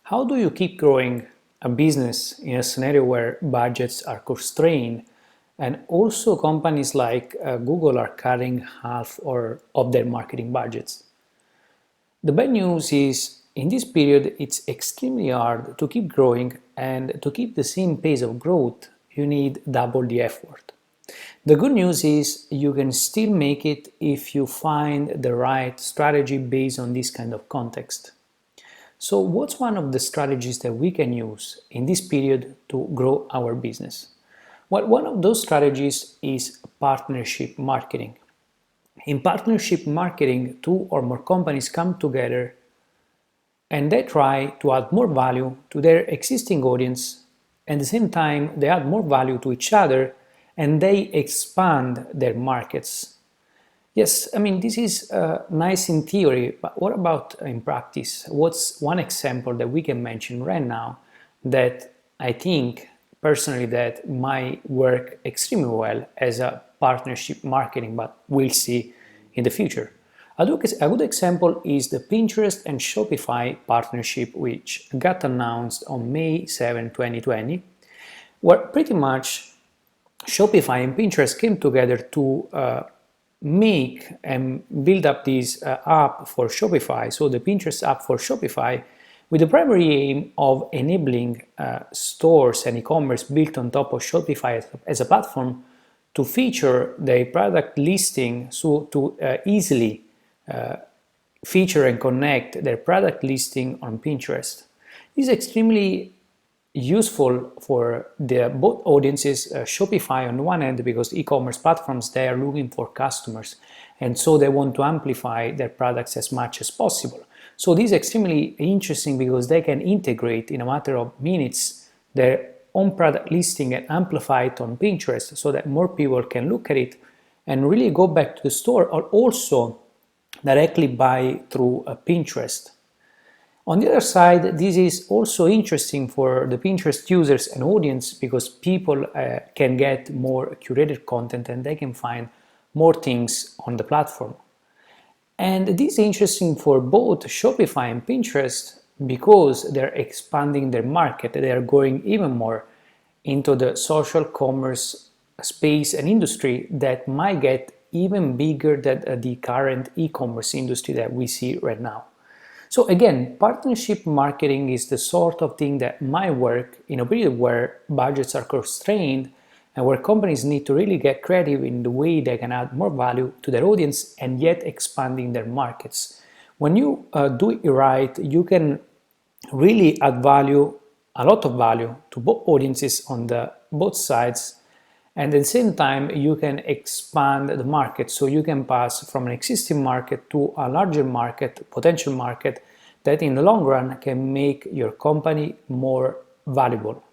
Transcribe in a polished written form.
How do you keep growing a business in a scenario where budgets are constrained and also companies like Google are cutting half of their marketing budgets? The bad news is in this period it's extremely hard to keep growing, and to keep the same pace of growth you need double the effort. The good news is you can still make it if you find the right strategy based on this kind of context. So what's one of the strategies that we can use in this period to grow our business? Well, one of those strategies is partnership marketing. In partnership marketing, two or more companies come together and they try to add more value to their existing audience. At the same time, they add more value to each other and they expand their markets. Yes, I mean, this is nice in theory, but what about in practice? What's one example that we can mention right now that I think personally that might work extremely well as a partnership marketing, but we'll see in the future? A good example is the Pinterest and Shopify partnership, which got announced on May 7, 2020, where pretty much Shopify and Pinterest came together to make and build up this app for Shopify, so the Pinterest app for Shopify, with the primary aim of enabling stores and e-commerce built on top of Shopify as a platform to feature their product listing, so to easily feature and connect their product listing on Pinterest. This is extremely useful for both audiences, Shopify on one end, because e-commerce platforms, they are looking for customers and so they want to amplify their products as much as possible. So this is extremely interesting because they can integrate in a matter of minutes their own product listing and amplify it on Pinterest so that more people can look at it and really go back to the store, or also directly buy through Pinterest. On the other side, this is also interesting for the Pinterest users and audience because people can get more curated content and they can find more things on the platform. And this is interesting for both Shopify and Pinterest because they're expanding their market. They are going even more into the social commerce space and industry that might get even bigger than the current e-commerce industry that we see right now. So again, partnership marketing is the sort of thing that might work in a period where budgets are constrained and where companies need to really get creative in the way they can add more value to their audience and yet expanding their markets. When you do it right, you can really add value, a lot of value, to both audiences on both sides, and at the same time you can expand the market, so you can pass from an existing market to a larger market, potential market, that in the long run can make your company more valuable.